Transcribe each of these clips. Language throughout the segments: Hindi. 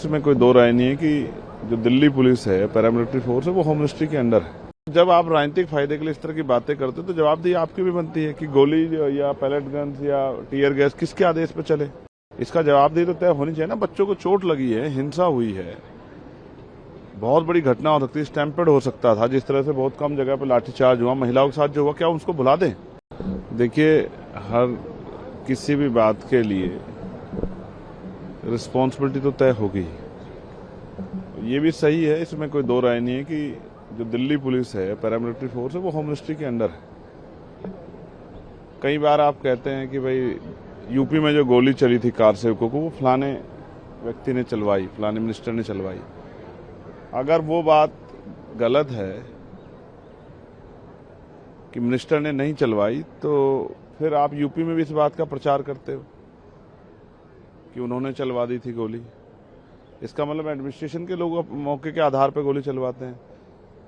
इसमें कोई दो राय नहीं है कि जो दिल्ली पुलिस है, पैरामिलिट्री फोर्स है, वो होम मिनिस्ट्री के अंडर है। जब आप राजनीतिक फायदे के लिए इस तरह की बातें करते हो तो जवाबदेही आपकी भी बनती है कि गोली या पैलेट गन्स या टीयर गैस किसके आदेश पे चले। इसका जवाबदेही तो तय होनी चाहिए ना। बच्चों को चोट लगी है, हिंसा हुई है, बहुत बड़ी घटना हो सकती है, स्टैम्पेड हो सकता था। जिस तरह से बहुत कम जगह पर लाठीचार्ज हुआ, महिलाओं के साथ जो हुआ, क्या उसको भुला दें? देखिए, हर किसी भी बात के लिए रिस्पॉन्सिबिलिटी तो तय होगी। ये भी सही है, इसमें कोई दो राय नहीं है कि जो दिल्ली पुलिस है, पैरामिलिट्री फोर्स है, वो होम मिनिस्ट्री के अंडर है। कई बार आप कहते हैं कि भाई यूपी में जो गोली चली थी कार सेवकों को, वो फलाने व्यक्ति ने चलवाई, फलाने मिनिस्टर ने चलवाई। अगर वो बात गलत है कि मिनिस्टर ने नहीं चलवाई, तो फिर आप यूपी में भी इस बात का प्रचार करते हो कि उन्होंने चलवा दी थी गोली। इसका मतलब एडमिनिस्ट्रेशन के लोग मौके के आधार पर गोली चलवाते हैं।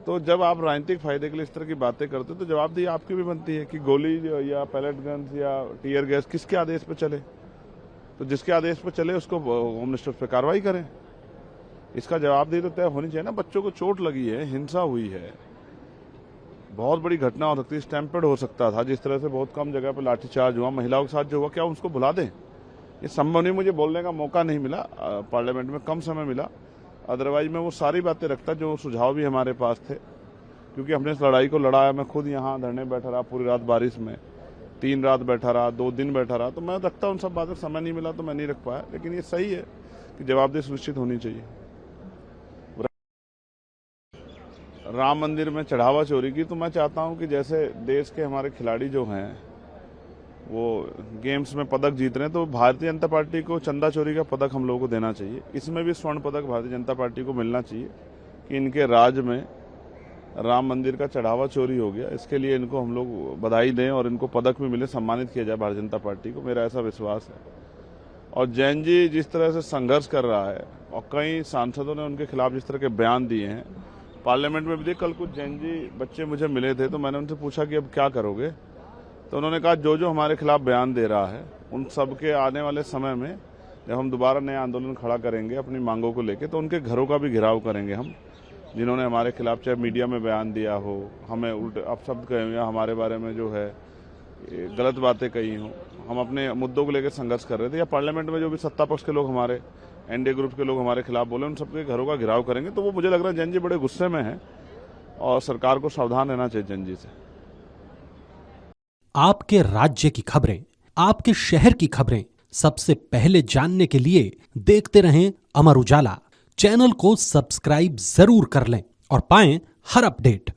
तो जब आप राजनीतिक फायदे के लिए इस तरह की बातें करते हो तो जवाबदेही आपकी भी बनती है कि गोली या पैलेट गन्स या टीयर गैस किसके आदेश पर चले। तो जिसके आदेश पर चले उसको होम मिनिस्टर पे कार्रवाई करें। इसका जवाबदेही तो तय होनी चाहिए ना। बच्चों को चोट लगी है, हिंसा हुई है, बहुत बड़ी घटना हो सकती है, स्टैम्पेड हो सकता था। जिस तरह से बहुत कम जगह पर लाठीचार्ज हुआ, महिलाओं के साथ जो हुआ, क्या उसको भुला दें? ये संभव नहीं। मुझे बोलने का मौका नहीं मिला, पार्लियामेंट में कम समय मिला। अदरवाइज मैं वो सारी बातें रखता जो सुझाव भी हमारे पास थे, क्योंकि हमने इस लड़ाई को लड़ा है। मैं खुद यहाँ धरने बैठा रहा, पूरी रात बारिश में, 3 रात बैठा रहा, 2 दिन बैठा रहा। तो मैं रखता उन सब बातें, समय नहीं मिला तो मैं नहीं रख पाया। लेकिन ये सही है कि जवाबदेही सुनिश्चित होनी चाहिए। राम मंदिर में चढ़ावा चोरी की, तो मैं चाहता हूं कि जैसे देश के हमारे खिलाड़ी जो हैं वो गेम्स में पदक जीत रहे हैं, तो भारतीय जनता पार्टी को चंदा चोरी का पदक हम लोगों को देना चाहिए। इसमें भी स्वर्ण पदक भारतीय जनता पार्टी को मिलना चाहिए कि इनके राज्य में राम मंदिर का चढ़ावा चोरी हो गया। इसके लिए इनको हम लोग बधाई दें और इनको पदक भी मिले, सम्मानित किया जाए भारतीय जनता पार्टी को। मेरा ऐसा विश्वास है। और जैन जी जिस तरह से संघर्ष कर रहा है और कई सांसदों ने उनके खिलाफ जिस तरह के बयान दिए हैं पार्लियामेंट में भी, कल कुछ जैन जी बच्चे मुझे मिले थे तो मैंने उनसे पूछा कि अब क्या करोगे, तो उन्होंने कहा जो जो हमारे खिलाफ बयान दे रहा है उन सब के आने वाले समय में जब हम दोबारा नया आंदोलन खड़ा करेंगे अपनी मांगों को लेकर, तो उनके घरों का भी घेराव करेंगे हम, जिन्होंने हमारे खिलाफ चाहे मीडिया में बयान दिया हो, हमें उल्टे अपशब्द कहे हो या हमारे बारे में जो है गलत बातें कही हो। हम अपने मुद्दों को लेकर संघर्ष कर रहे थे, या पार्लियामेंट में जो भी सत्ता पक्ष के लोग, हमारे एनडीए ग्रुप के लोग हमारे खिलाफ बोले, उन सबके घरों का घेराव करेंगे। तो वो मुझे लग रहा है जैन जी बड़े गुस्से में है और सरकार को सावधान रहना चाहिए जैन जी से। आपके राज्य की खबरें, आपके शहर की खबरें सबसे पहले जानने के लिए देखते रहें अमर उजाला। चैनल को सब्सक्राइब जरूर कर लें और पाएं हर अपडेट।